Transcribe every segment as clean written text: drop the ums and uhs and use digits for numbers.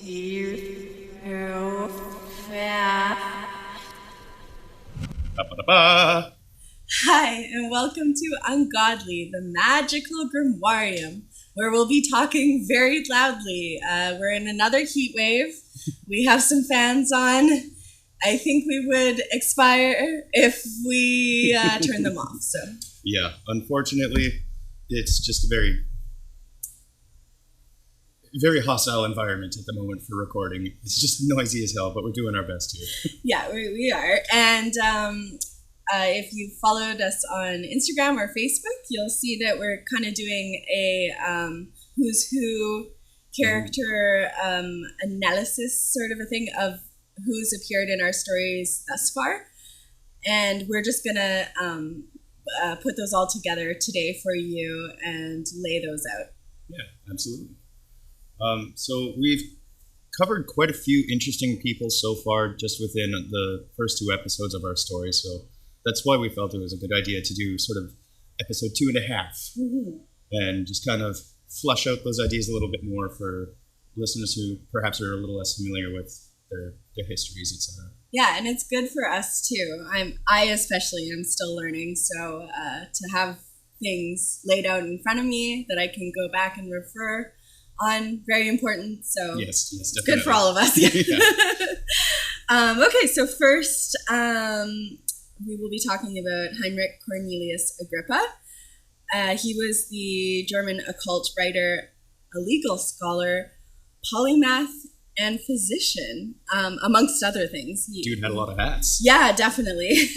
He's so fast. Ba-ba-da-ba. Hi, and welcome to Ungodly, the magical grimoire, where we'll be talking very loudly. We're in another heat wave. We have some fans on. I think we would expire if we turn them off. So Yeah, unfortunately, it's just a very hostile environment at the moment for recording. It's just noisy as hell, but we're doing our best here. yeah, we are. And if you followed us on Instagram or Facebook, you'll see that we're kind of doing a who's who character analysis sort of a thing of who's appeared in our stories thus far. And we're just going to put those all together today for you and lay those out. Yeah, absolutely. So we've covered quite a few interesting people so far just within the first two episodes of our story. So that's why we felt it was a good idea to do sort of episode 2.5 and just kind of flush out those ideas a little bit more for listeners who perhaps are a little less familiar with their histories, etc. Yeah, and it's good for us too. I especially am still learning, so to have things laid out in front of me that I can go back and refer on, very important. So yes, it's definitely. good for all of us. Yeah. Okay, so first we will be talking about Heinrich Cornelius Agrippa. He was the German occult writer, a legal scholar, polymath, and physician, amongst other things. Dude had a lot of hats. Yeah, definitely.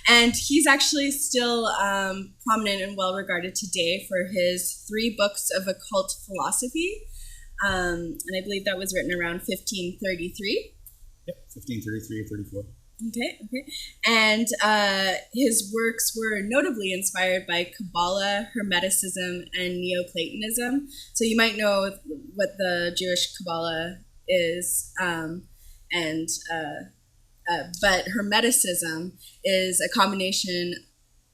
And he's actually still prominent and well regarded today for his 3 books of occult philosophy. And I believe that was written around 1533. Yep, 1533 or 34. Okay. And his works were notably inspired by Kabbalah, Hermeticism, and Neoplatonism. So you might know what the Jewish Kabbalah is, but Hermeticism is a combination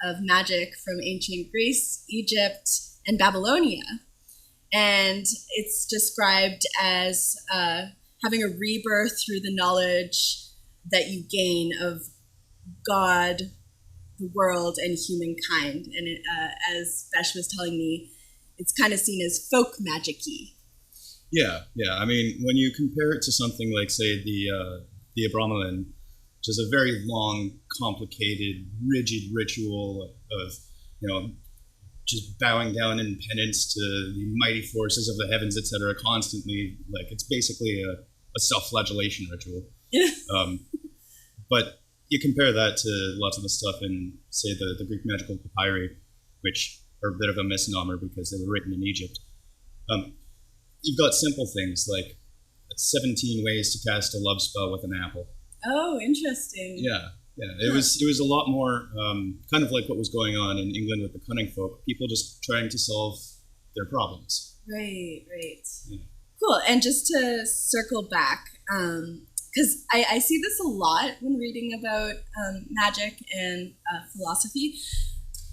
of magic from ancient Greece, Egypt, and Babylonia. And it's described as having a rebirth through the knowledge that you gain of God, the world, and humankind. And it, as Besh was telling me, it's kind of seen as folk magic-y. Yeah. I mean, when you compare it to something like, say, the Abramelin, which is a very long, complicated, rigid ritual of, just bowing down in penance to the mighty forces of the heavens, etc., constantly, like it's basically a self-flagellation ritual. But you compare that to lots of the stuff in, say, the Greek magical papyri, which are a bit of a misnomer because they were written in Egypt. You've got simple things like 17 ways to cast a love spell with an apple. Oh, interesting. Yeah. It was a lot more kind of like what was going on in England with the cunning folk. People just trying to solve their problems. Right. Yeah. Cool. And just to circle back, because I see this a lot when reading about magic and philosophy.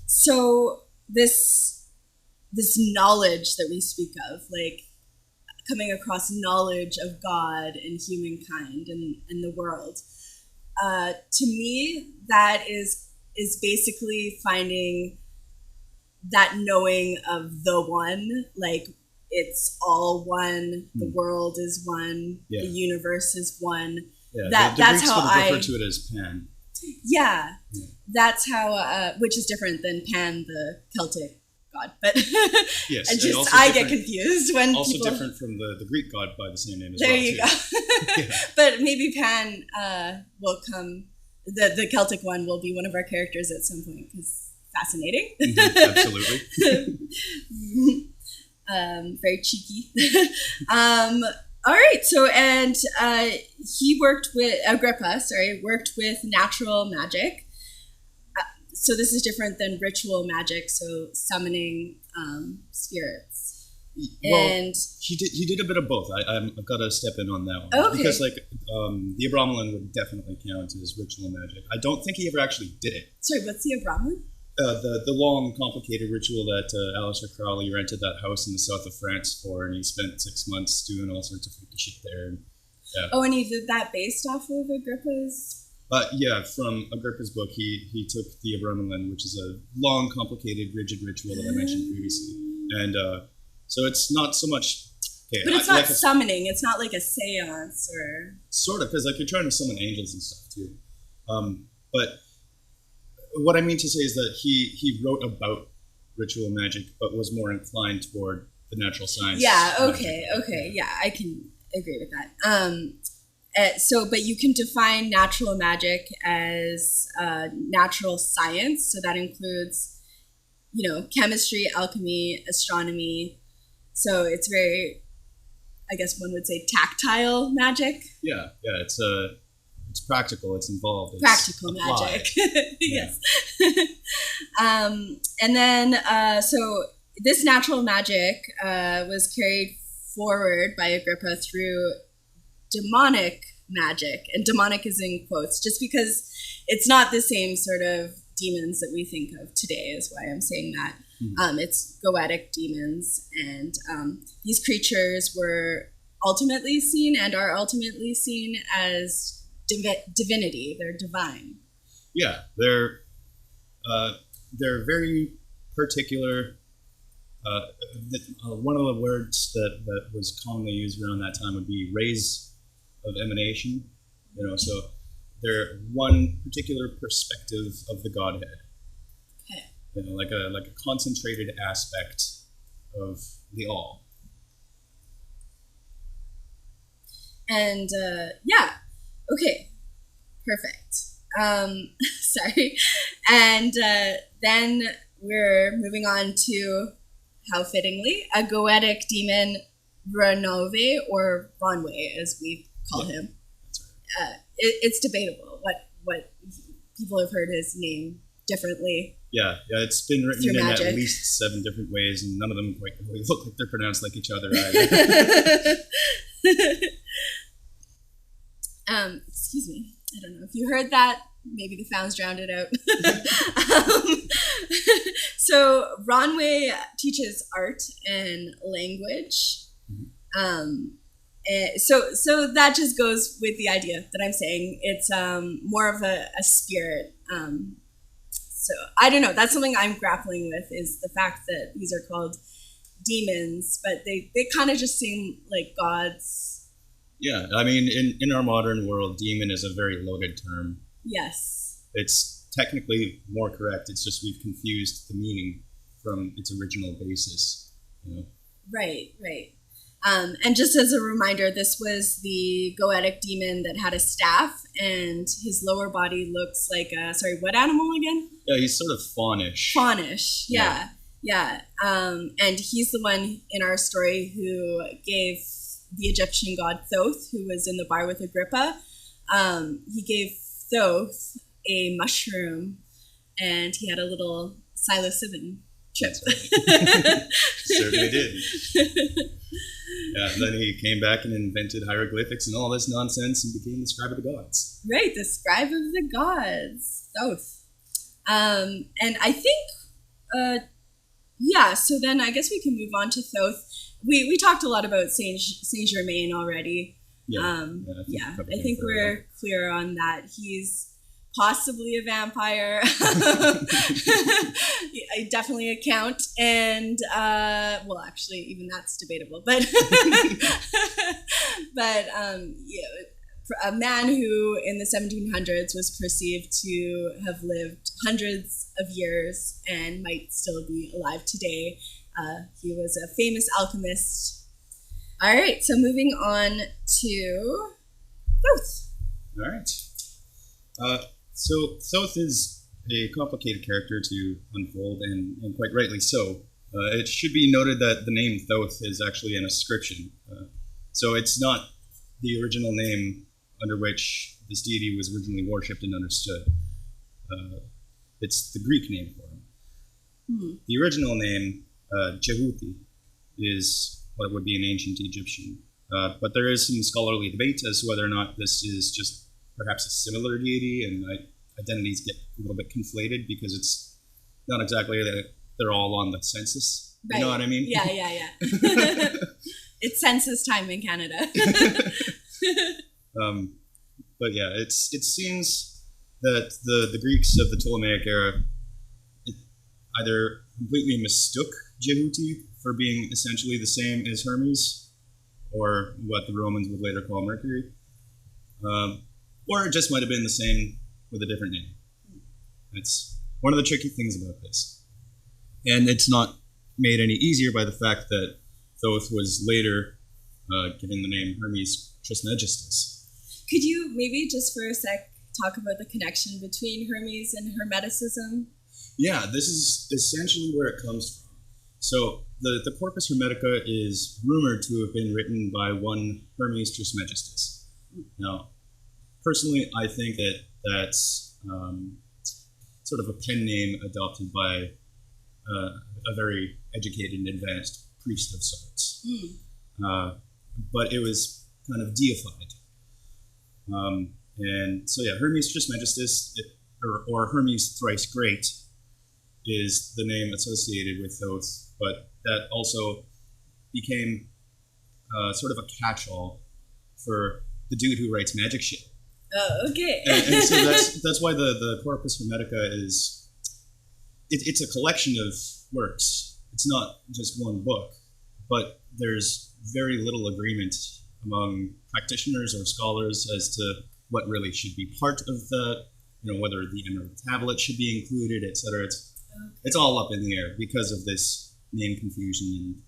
So this knowledge that we speak of, like coming across knowledge of God and humankind and the world, to me, that is basically finding that knowing of the one, like it's all one, the world is one, the universe is one. Yeah, that's Greeks how would I refer to it as Pan. Yeah, that's how, which is different than Pan, the Celtic god. But yes, I get confused when also people... different from the Greek god by the same name as there well. You too. go. Yeah. But maybe Pan will come. The Celtic one will be one of our characters at some point because fascinating. Absolutely. Very cheeky. All right. So, and Agrippa worked with natural magic. So this is different than ritual magic. So summoning spirits. Well, and he did a bit of both. I've got to step in on that one. Okay. Because the Abramelin would definitely count as ritual magic. I don't think he ever actually did it. Sorry, what's the Abramelin? the long, complicated ritual that Aleister Crowley rented that house in the south of France for, and he spent 6 months doing all sorts of freaky shit there. And, yeah. Oh, and he did that based off of Agrippa's? Yeah, from Agrippa's book, he took the Abramelin, which is a long, complicated, rigid ritual that I mentioned previously. And so it's not so much... Okay, but it's not summoning. It's not like a seance or... Sort of, because like you're trying to summon angels and stuff too. But what I mean to say is that he wrote about ritual magic, but was more inclined toward the natural science. Yeah, okay, yeah, I can agree with that. But you can define natural magic as natural science, so that includes, chemistry, alchemy, astronomy. So it's very, I guess one would say, tactile magic. Yeah, it's practical, it's involved. It's practical applied. Magic. Yes. And then, so this natural magic was carried forward by Agrippa through demonic magic. And demonic is in quotes, just because it's not the same sort of demons that we think of today, is why I'm saying that. Mm-hmm. It's goetic demons. And these creatures were ultimately seen and are ultimately seen as divinity. They're divine. Yeah, they're very particular. One of the words that was commonly used around that time would be rays of emanation. So they're one particular perspective of the Godhead. Okay. Like a concentrated aspect of the all. And okay, perfect. Sorry. And then we're moving on to, how fittingly, a goetic demon, Ronwe, or Ronwe, as we call him. That's right. It's debatable what people have heard his name differently. Yeah, it's been written in at least 7 different ways, and none of them quite really look like they're pronounced like each other either. Excuse me. I don't know if you heard that. Maybe the fans drowned it out. So Ronwe teaches art and language. So that just goes with the idea that I'm saying. It's more of a spirit. So I don't know. That's something I'm grappling with, is the fact that these are called demons, but they kind of just seem like gods. Yeah, I mean, in our modern world, demon is a very loaded term. Yes. It's technically more correct. It's just we've confused the meaning from its original basis. Right. And just as a reminder, this was the goetic demon that had a staff, and his lower body looks like what animal again? Yeah, he's sort of faunish. Faunish, yeah. And he's the one in our story who gave the Egyptian god Thoth, who was in the bar with Agrippa. He gave Thoth a mushroom, and he had a little psilocybin trip. Right. Certainly did. Yeah, and then he came back and invented hieroglyphics and all this nonsense and became the scribe of the gods. Right, the scribe of the gods, Thoth. And I think, so then I guess we can move on to Thoth. We talked a lot about Saint Germain already. I think we're clear on that. He's possibly a vampire. Definitely a count. And, actually, even that's debatable. But, a man who in the 1700s was perceived to have lived hundreds of years and might still be alive today. He was a famous alchemist. All right, so moving on to Thoth. All right. So Thoth is a complicated character to unfold, and quite rightly so. It should be noted that the name Thoth is actually an ascription. So it's not the original name under which this deity was originally worshipped and understood. It's the Greek name for him. Mm-hmm. The original name, Jehuti, is what would be an ancient Egyptian. But there is some scholarly debate as to whether or not this is just perhaps a similar deity, and identities get a little bit conflated because it's not exactly that they're all on the census. Right. You know what I mean? Yeah. It's census time in Canada. But yeah, it seems that the Greeks of the Ptolemaic era either completely mistook Jehuti for being essentially the same as Hermes, or what the Romans would later call Mercury, or it just might have been the same with a different name. That's one of the tricky things about this. And it's not made any easier by the fact that Thoth was later given the name Hermes Trismegistus. Could you maybe just for a sec talk about the connection between Hermes and Hermeticism? Yeah, this is essentially where it comes from. So the Corpus Hermetica is rumored to have been written by one Hermes Trismegistus. Now, personally, I think that that's sort of a pen name adopted by a very educated and advanced priest of sorts. But it was kind of deified. And so, yeah, Hermes Trismegistus, or Hermes Thrice Great, is the name associated with Thoth, but that also became sort of a catch-all for the dude who writes magic shit. Oh, okay. and so that's why the Corpus Hermetica is it's a collection of works. It's not just one book, but there's very little agreement among practitioners or scholars as to what really should be part of that. Whether the Emerald Tablet should be included, etc. It's all up in the air because of this name confusion.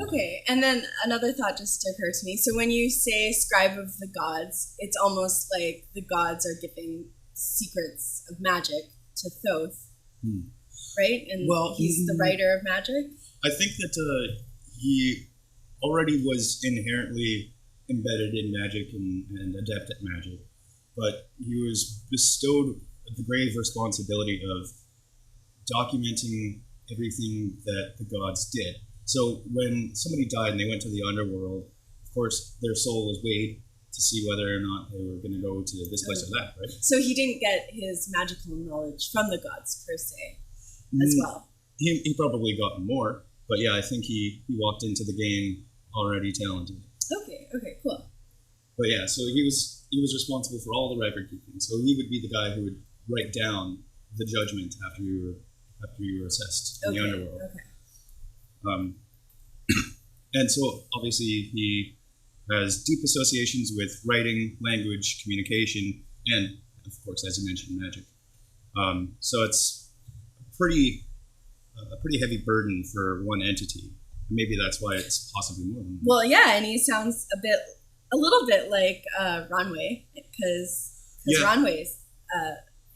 Okay, and then another thought just occurred to me. So when you say scribe of the gods, it's almost like the gods are giving secrets of magic to Thoth, right? And he's the writer of magic? I think that he already was inherently embedded in magic and adept at magic, but he was bestowed the grave responsibility of documenting everything that the gods did. So when somebody died and they went to the underworld, of course, their soul was weighed to see whether or not they were going to go to this place or that, right? So he didn't get his magical knowledge from the gods, per se, as well. He probably got more, but yeah, I think he walked into the game already talented. Okay, cool. But yeah, so he was responsible for all the record keeping. So he would be the guy who would write down the judgment after you were assessed in the underworld. Okay. And so obviously he has deep associations with writing, language, communication, and of course, as you mentioned, magic. So it's a pretty heavy burden for one entity. Maybe that's why it's possibly more than that. Well, yeah, and he sounds a little bit like Ronwe, because Ronwe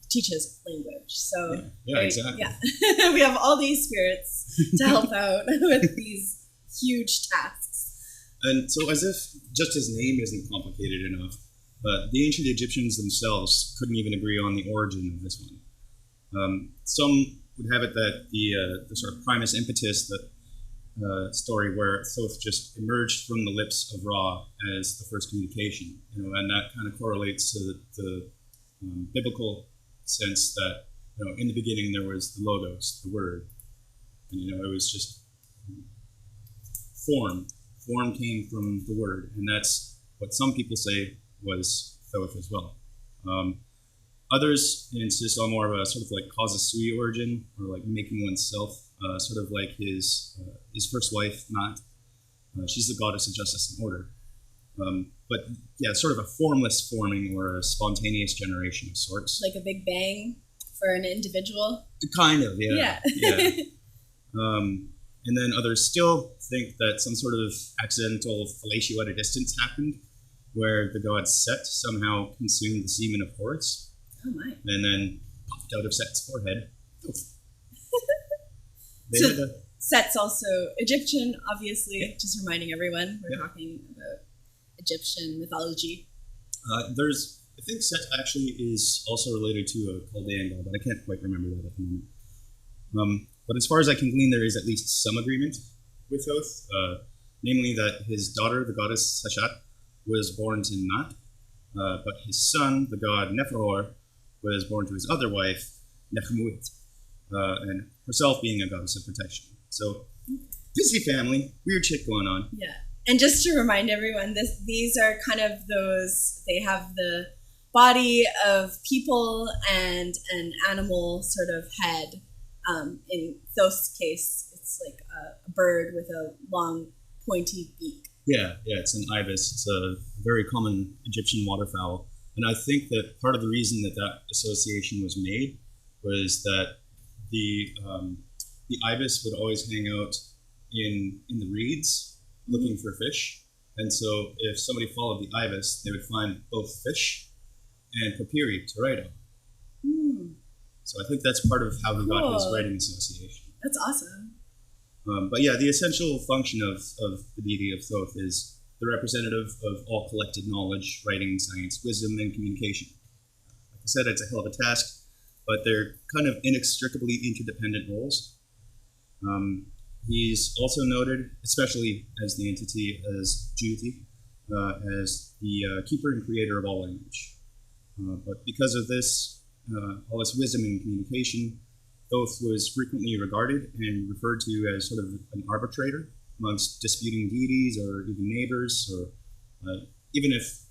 teaches language. So yeah, exactly. Yeah, we have all these spirits to help out with these huge tasks. And so, as if just his name isn't complicated enough, the ancient Egyptians themselves couldn't even agree on the origin of this one. Some would have it that the sort of primus impetus, the story where Thoth just emerged from the lips of Ra as the first communication, and that kind of correlates to the biblical sense that in the beginning there was the logos, the word, and it was just form. Form came from the word, and that's what some people say was Thoth as well. Others insist on more of a sort of like causa sui origin, or like making oneself, sort of like his first wife, Nat. She's the goddess of justice and order. But yeah, sort of a formless forming or a spontaneous generation of sorts. Like a big bang for an individual? Kind of, yeah. Yeah. And then others still think that some sort of accidental fellatio at a distance happened, where the god Set somehow consumed the semen of Horus. Oh my. And then popped out of Set's forehead. Set's also Egyptian, obviously, just reminding everyone we're talking about Egyptian mythology. I think Set actually is also related to a Chaldean god, but I can't quite remember that at the moment. But as far as I can glean, there is at least some agreement with Thoth, namely that his daughter, the goddess Seshat, was born to Nat, but his son, the god Nephthor, was born to his other wife, Nekhmuit. and herself being a goddess of protection. So, busy family, weird shit going on. Yeah. And just to remind everyone, these are kind of those, they have the body of people and an animal sort of head. In Thoth's case, it's like a bird with a long, pointy beak. Yeah, it's an ibis. It's a very common Egyptian waterfowl. And I think that part of the reason that association was made was that the ibis would always hang out in the reeds looking for fish. And so if somebody followed the ibis, they would find both fish and papyri to write on. So I think that's part of how he got his writing association. That's awesome. But yeah, the essential function of the deity of Thoth is the representative of all collected knowledge, writing, science, wisdom, and communication. Like I said, it's a hell of a task, but they're kind of inextricably interdependent roles. He's also noted, especially as the entity, as Juti, as the keeper and creator of all language. But because of this, all this wisdom and communication, Thoth was frequently regarded and referred to as sort of an arbitrator amongst disputing deities or even neighbors, or even if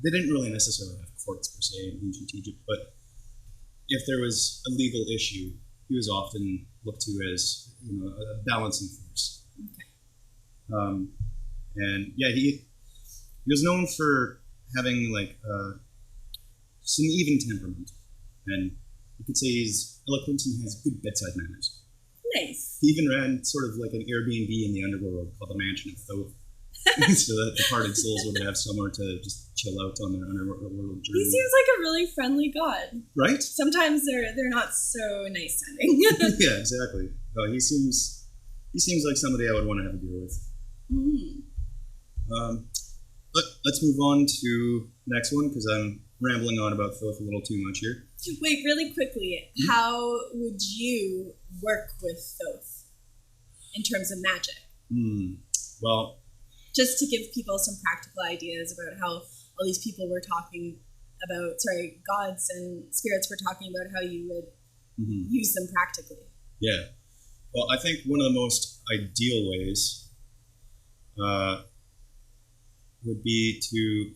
they didn't really necessarily have courts per se in ancient Egypt, but if there was a legal issue, he was often looked to as a balancing force. Okay. And yeah, he was known for having like some even temperament, and you could say he's eloquent and has good bedside manners. Nice. He even ran sort of like an Airbnb in the underworld called the Mansion of Thoth, so that departed souls would have somewhere to just chill out on their underworld journey. He seems like a really friendly god. Right? Sometimes they're not so nice sounding. Yeah, exactly. He seems like somebody I would want to have a beer with. Let's move on to the next one, because I'm rambling on about Thoth a little too much here. Wait, really quickly, how would you work with Thoth in terms of magic? Well, just to give people some practical ideas about how all these people were talking about, gods and spirits were talking about how you would use them practically. Yeah. Well, I think one of the most ideal ways would be to,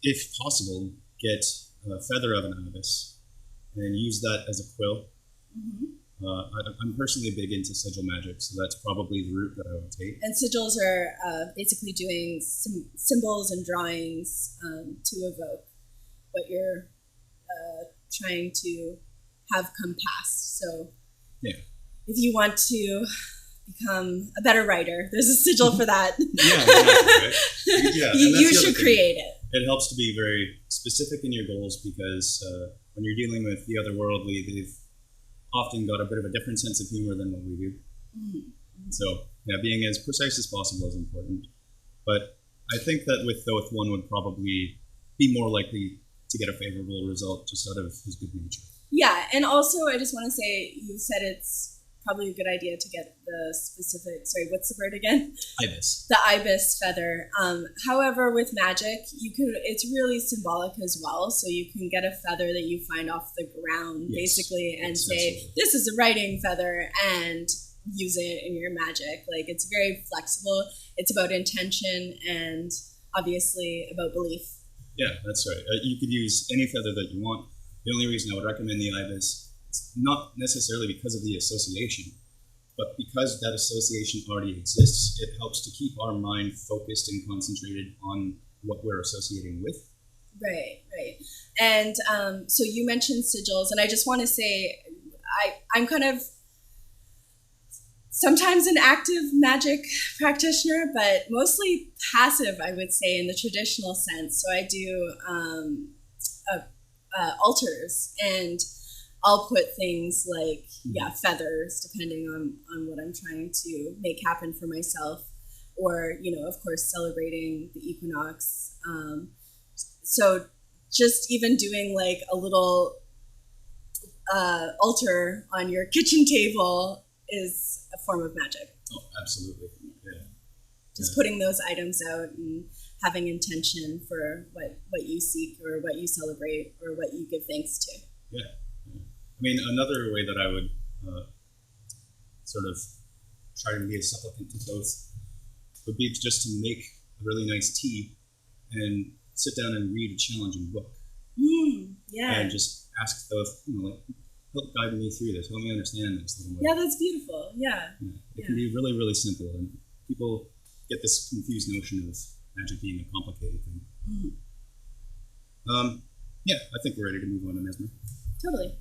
if possible, get a feather of an ibis and use that as a quill. I'm personally big into sigil magic, so that's probably the route that I would take. And sigils are basically doing some symbols and drawings to evoke what you're trying to have come past. So if you want to become a better writer, there's a sigil for that. You should create it. It helps to be very specific in your goals, because when you're dealing with the otherworldly, they've often got a bit of a different sense of humor than what we do. So, being as precise as possible is important. But I think that with Thoth, one would probably be more likely to get a favorable result just out of his good nature. Yeah, and also I just want to say, you said it's probably a good idea to get the specific, what's the word again? Ibis. The ibis feather. However, with magic, it's really symbolic as well. So you can get a feather that you find off the ground, basically, and say, this is a writing feather, and use it in your magic. Like, it's very flexible. It's about intention and obviously about belief. Yeah, that's right. You could use any feather that you want. The only reason I would recommend the ibis, it's not necessarily because of the association, but because that association already exists, it helps to keep our mind focused and concentrated on what we're associating with. Right. And so you mentioned sigils, and I just want to say I'm kind of sometimes an active magic practitioner, but mostly passive, I would say, in the traditional sense. So I do altars, and I'll put things like, feathers, depending on what I'm trying to make happen for myself, or, of course, celebrating the equinox. So just even doing like a little altar on your kitchen table is a form of magic. Oh, absolutely. Yeah. Just putting those items out and having intention for what you seek or what you celebrate or what you give thanks to. Yeah. I mean, another way that I would sort of try to be a supplicant to Thoth would be just to make a really nice tea and sit down and read a challenging book. Yeah. And just ask Thoth, help guide me through this. Help me understand this a little more. Yeah, that's beautiful. Yeah. It can be really, really simple. And people get this confused notion of magic being a complicated thing. I think we're ready to move on to Mesmer. Totally.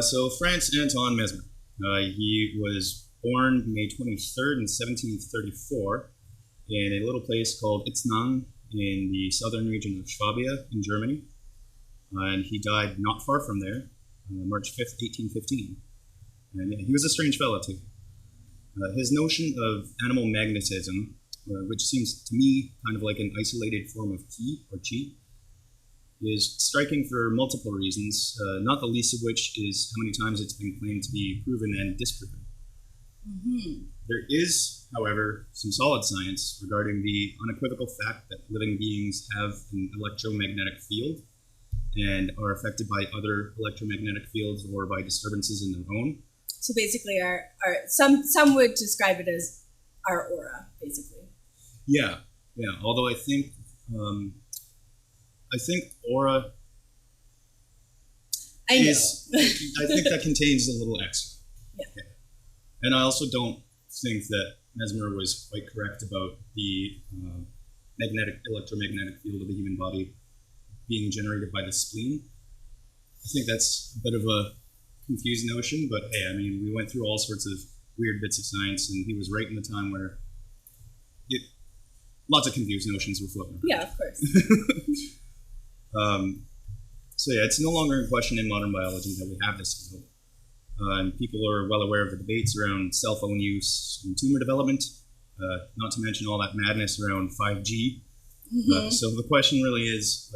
So Franz Anton Mesmer. He was born May 23rd in 1734 in a little place called S1E2AndAHalf in the southern region of Swabia in Germany. And he died not far from there, March 5th, 1815. And he was a strange fellow, too. His notion of animal magnetism, which seems to me kind of like an isolated form of ki or chi, is striking for multiple reasons, not the least of which is how many times it's been claimed to be proven and disproven. There is, however, some solid science regarding the unequivocal fact that living beings have an electromagnetic field and are affected by other electromagnetic fields or by disturbances in their own. So basically, our some would describe it as our aura, basically. Yeah. Although I think aura I think that contains a little extra. Yeah. Okay. And I also don't think that Mesmer was quite correct about the electromagnetic field of the human body being generated by the spleen. I think that's a bit of a confused notion, but hey, I mean, we went through all sorts of weird bits of science, and he was right in the time where lots of confused notions were floating around. Yeah, of course. So it's no longer in question in modern biology that we have this field. And people are well aware of the debates around cell phone use and tumor development, not to mention all that madness around 5G. So the question really is,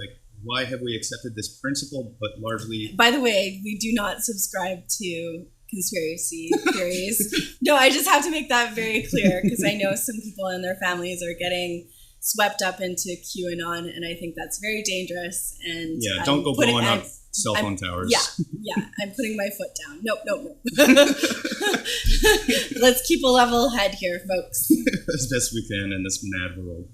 why have we accepted this principle, but largely... By the way, we do not subscribe to conspiracy theories. No, I just have to make that very clear, because I know some people and their families are getting swept up into QAnon, and I think that's very dangerous. And don't go blowing up cell phone towers. Yeah, I'm putting my foot down. Nope. Let's keep a level head here, folks. As best we can in this mad world.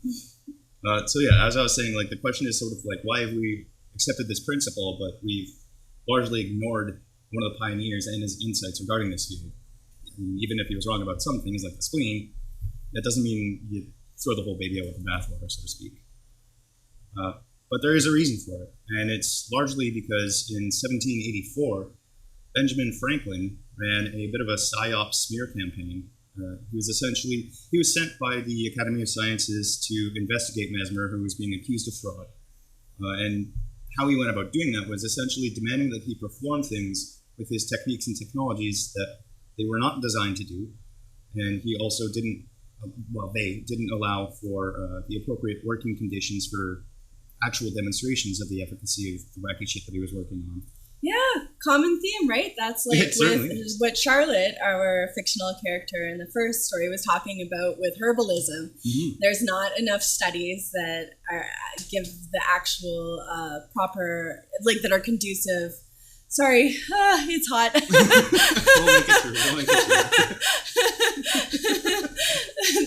As I was saying, the question is sort of why have we accepted this principle, but we've largely ignored one of the pioneers and his insights regarding this field. I mean, even if he was wrong about some things like the spleen, that doesn't mean you throw the whole baby out with the bathwater, so to speak. But there is a reason for it, and it's largely because in 1784, Benjamin Franklin ran a bit of a PSYOP smear campaign. He was sent by the Academy of Sciences to investigate Mesmer, who was being accused of fraud. And how he went about doing that was essentially demanding that he perform things with his techniques and technologies that they were not designed to do. And he also they didn't allow for the appropriate working conditions for actual demonstrations of the efficacy of the wacky shit that he was working on. Yeah, common theme, right? That's with what Charlotte, our fictional character in the first story, was talking about with herbalism. There's not enough studies that give the actual proper, that are conducive. Sorry, it's hot. We'll make it through.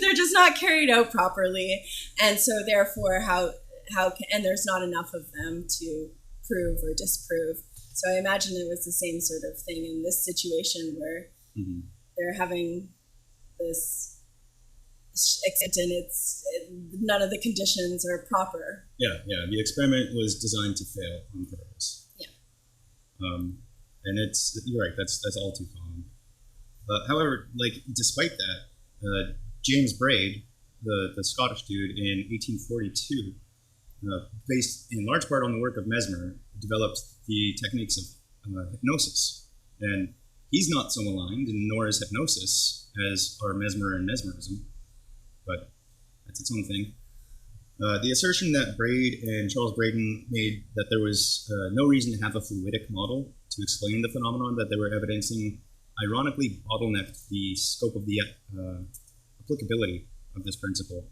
They're just not carried out properly, and so therefore, and there's not enough of them to prove or disprove. So I imagine it was the same sort of thing in this situation where they're having this, and none of the conditions are proper. Yeah. The experiment was designed to fail on purpose. Yeah. And you're right. That's all too common. However, despite that, James Braid, the Scottish dude, in 1842, based in large part on the work of Mesmer, developed the techniques of hypnosis. And he's not so maligned, and nor is hypnosis, as are Mesmer and mesmerism. But that's its own thing. The assertion that Braid and Charles Braden made that there was no reason to have a fluidic model to explain the phenomenon that they were evidencing ironically bottlenecked the scope of the applicability of this principle,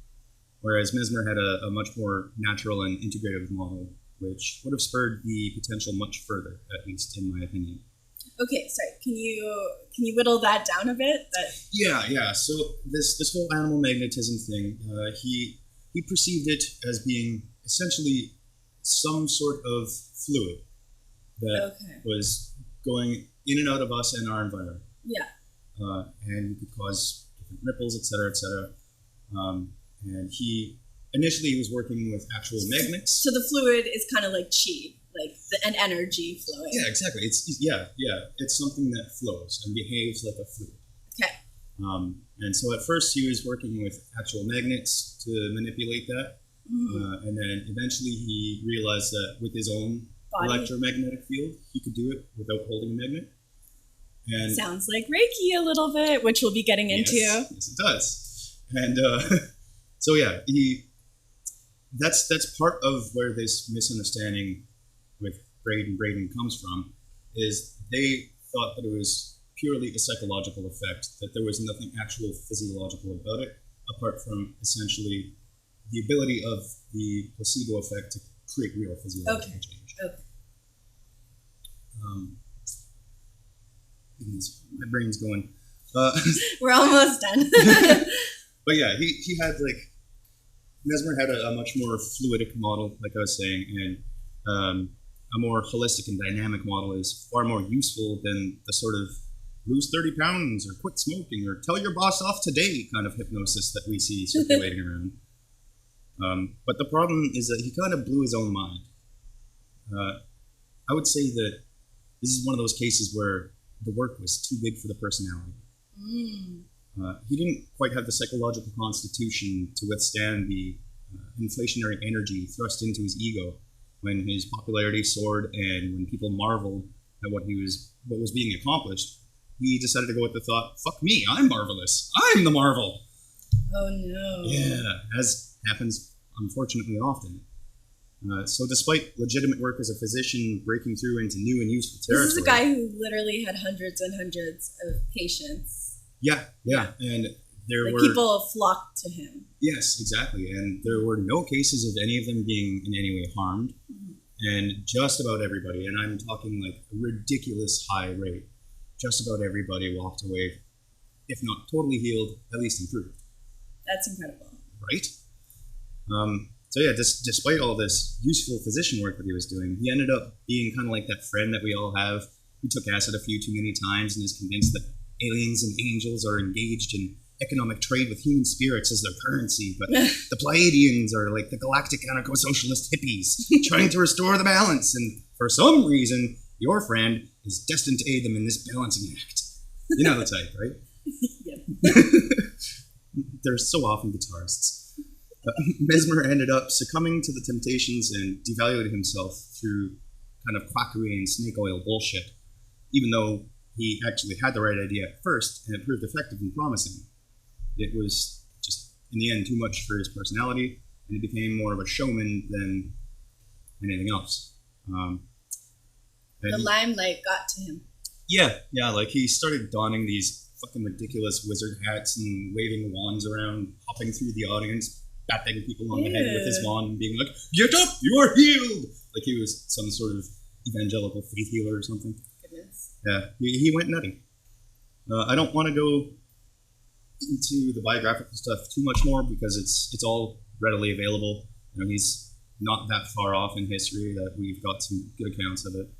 whereas Mesmer had a much more natural and integrative model, which would have spurred the potential much further, at least in my opinion. Okay, sorry. Can you whittle that down a bit? Yeah. So this whole animal magnetism thing, he perceived it as being essentially some sort of fluid that was going in and out of us and our environment. Yeah. And could cause different ripples, et cetera. And he was working with actual magnets. So the fluid is kind of like chi, like an energy flowing. Yeah, exactly. It's something that flows and behaves like a fluid. Okay. And so at first he was working with actual magnets to manipulate that. And then eventually he realized that with his own electromagnetic field, he could do it without holding a magnet. And sounds like Reiki a little bit, which we'll be getting into. Yes, it does. And so yeah, that's part of where this misunderstanding with Braden comes from, is they thought that it was purely a psychological effect, that there was nothing actual physiological about it, apart from essentially the ability of the placebo effect to create real physiological change. Okay. My brain's going. We're almost done. But yeah, he had Mesmer had a much more fluidic model, like I was saying, and a more holistic and dynamic model is far more useful than the sort of lose 30 pounds or quit smoking or tell your boss off today kind of hypnosis that we see circulating around. But the problem is that he kind of blew his own mind. I would say that this is one of those cases where the work was too big for the personality. He didn't quite have the psychological constitution to withstand the inflationary energy thrust into his ego when his popularity soared and when people marveled at what was being accomplished. He decided to go with the thought, fuck me, I'm marvelous. I'm the marvel. Oh no. Yeah, as happens unfortunately often. So despite legitimate work as a physician breaking through into new and useful territory... This is a guy who literally had hundreds and hundreds of patients. Yeah. And there were... people flocked to him. Yes, exactly. And there were no cases of any of them being in any way harmed. And just about everybody, and I'm talking like a ridiculous high rate, just about everybody walked away, if not totally healed, at least improved. That's incredible. Right? So yeah, despite all this useful physician work that he was doing, he ended up being kind of like that friend that we all have who took acid a few too many times and is convinced that aliens and angels are engaged in economic trade with human spirits as their currency, but the Pleiadians are like the galactic anarcho-socialist hippies trying to restore the balance, and for some reason, your friend is destined to aid them in this balancing act. You know the type, right? Yeah. They're so often guitarists. Mesmer ended up succumbing to the temptations and devalued himself through kind of quackery and snake oil bullshit, even though he actually had the right idea at first and it proved effective and promising. It was just, in the end, too much for his personality, and he became more of a showman than anything else. The limelight got to him. Yeah, like he started donning these fucking ridiculous wizard hats and waving wands around, hopping through the audience, batting people on the head with his wand and being like, "Get up, you are healed!" Like he was some sort of evangelical faith healer or something. Goodness. Yeah, he went nutty. I don't want to go into the biographical stuff too much more because it's all readily available. You know, he's not that far off in history that we've got some good accounts of it.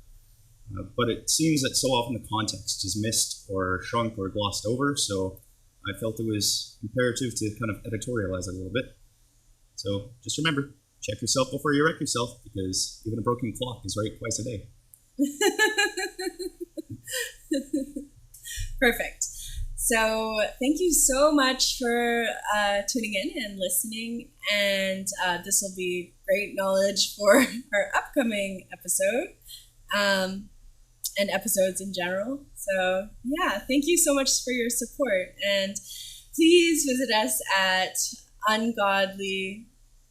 But it seems that so often the context is missed or shrunk or glossed over, so I felt it was imperative to kind of editorialize it a little bit. So just remember, check yourself before you wreck yourself, because even a broken clock is right twice a day. Perfect. So thank you so much for tuning in and listening, and this will be great knowledge for our upcoming episode. And episodes in general. So yeah, thank you so much for your support, and please visit us at UnGodly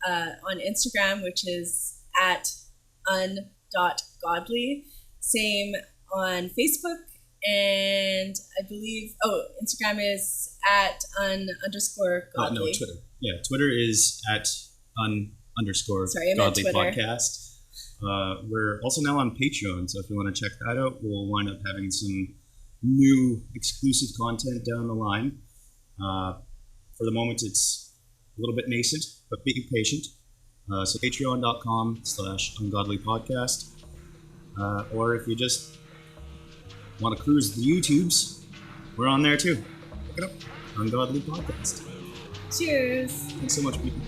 on Instagram, which is at un.godly. Same on Facebook, and I believe Instagram is at un_godly. No, Twitter. Yeah, Twitter is at un_godly podcast. We're also now on Patreon, so if you want to check that out, we'll wind up having some new exclusive content down the line. For the moment, it's a little bit nascent, but be patient. So patreon.com/UnGodly-Podcast. Or if you just want to cruise the YouTubes, we're on there too. Look it up. UnGodly-Podcast. Cheers. Thanks so much, people.